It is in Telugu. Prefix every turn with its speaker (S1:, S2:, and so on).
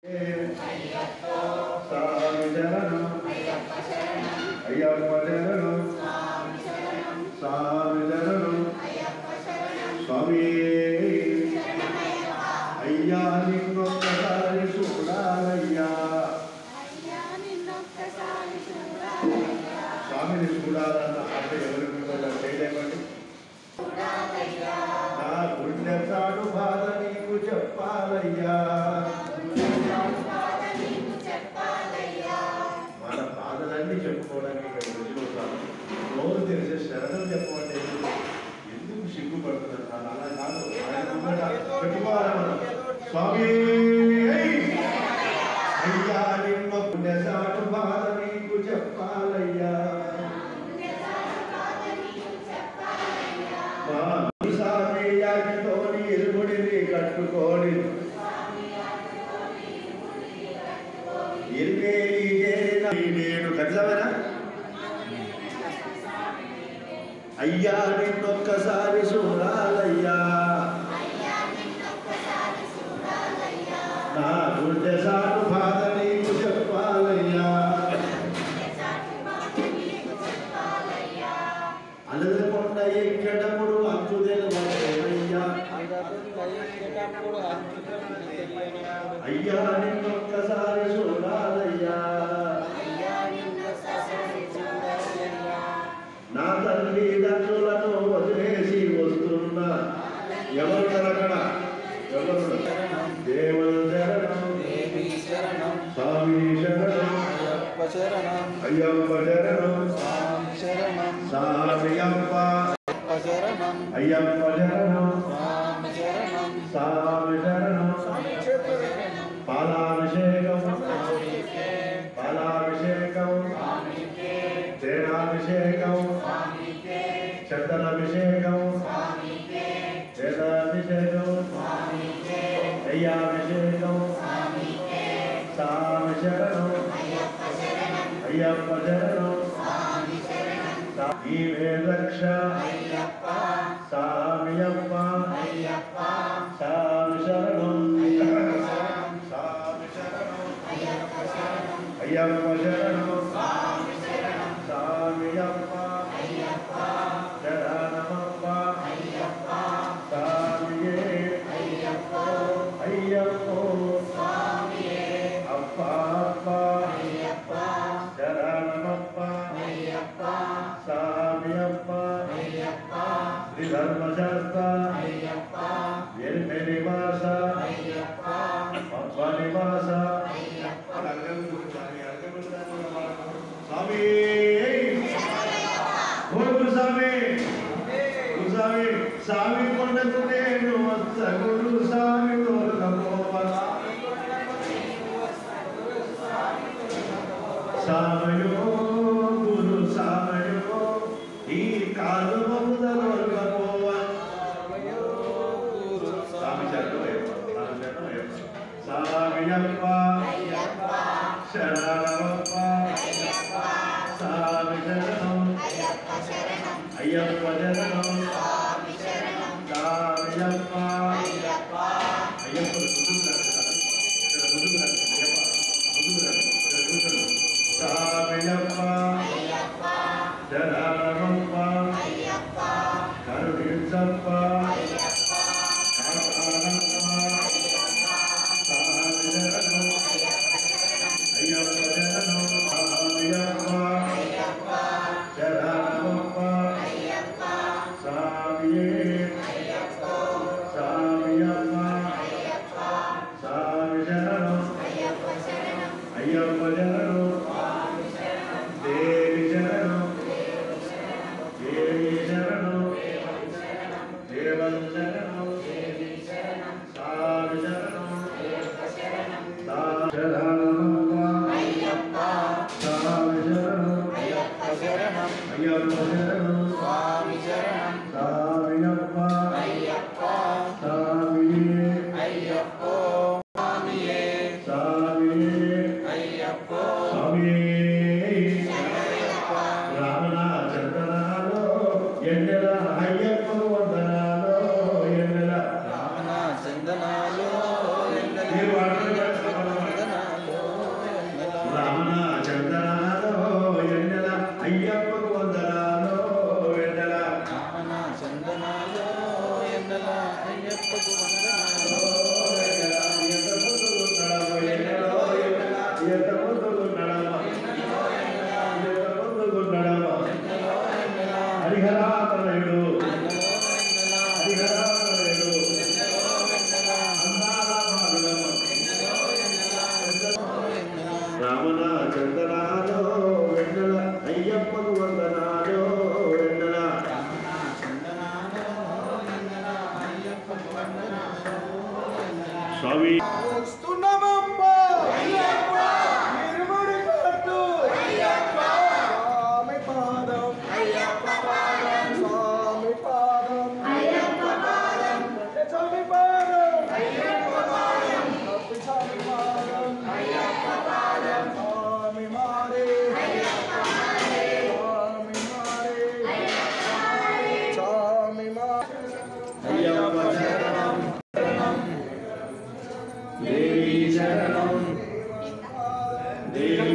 S1: స్వామి శరణం అయ్యప్ప శరణం స్వామి శరణం స్వామి అయ్యా నిన్నొక్కసారి చూడాలయ్యా స్వామిని చూడాలన్న ఆశ ఎవరి చేయలేమండి. నా గుండె తాడు బాధ నీకు చెప్పాలయ్యా మన బాధలన్నీ చెప్పుకోవడానికి ఇక్కడ రుచిపోతాను. రోజు తెలిసే శరణం చెప్పమంటే ఎందుకు సిగ్గుపడుతున్నాను. అలా కాదు, ఆయన ముందట చెప్పుకోవాలి మనం. స్వామి అయ్యా నిన్న గుండె తాడు బాధ నీకు చెప్పాలయ్యా యాగితోని ఇరుముడిని కట్టుకోని నేను కట్లవనా అయ్యా నిన్నొక్కసారి చూడాలయ్యా నా గుండె సాటు బాధ నీకు చెప్పాలయ్యా అలదకొండ ఎక్కడప్పుడు అంతు తెలియనయ్యా అయ్యా నిన్నొక్కసారి చూడాలయ్యా నా తల్లిదండ్రులను వదిలేసి వస్తున్నా ఎవరు అక్కడ ఎవరు దేవుడు శరణం స్వామి శరణం అయ్యప్ప శరణం సామియప్ప అయ్యప్ప శరణం స్వామి శరణం పాలాభిషేకం పాలాభిషేకం తేనాభిషేకం చందనాభిషేకం వేదాభిషేకం అయ్యాభిషేకం స్వామి శరణం అయ్యప్ప శరణం ఈవే రక్ష సామియప్ప స్వామి శరణం స్వామి శరణం అయ్యప్ప శరణం స్వామియప్ప శరణమప్ప స్వామియే అయ్యప్పో అప్ప అప్ప శరణమప్ప స్వామియప్ప శ్రీధర్మశాస్త్ర నివాస పద్మ నివాస స్వామి గురుస్వామి గురుస్వామి స్వామి కొండకు నేను వత్స గురుస్వామి సామయో గురు సామయో ఈ కాలు సామియప్ప శరణమప్ప స్వామి శరణం అయ్యప్ప శరణం సామియప్ప అయ్యప్ప సామియప్ప శరణమప్ప కరుణించప్ప శరణం దేవి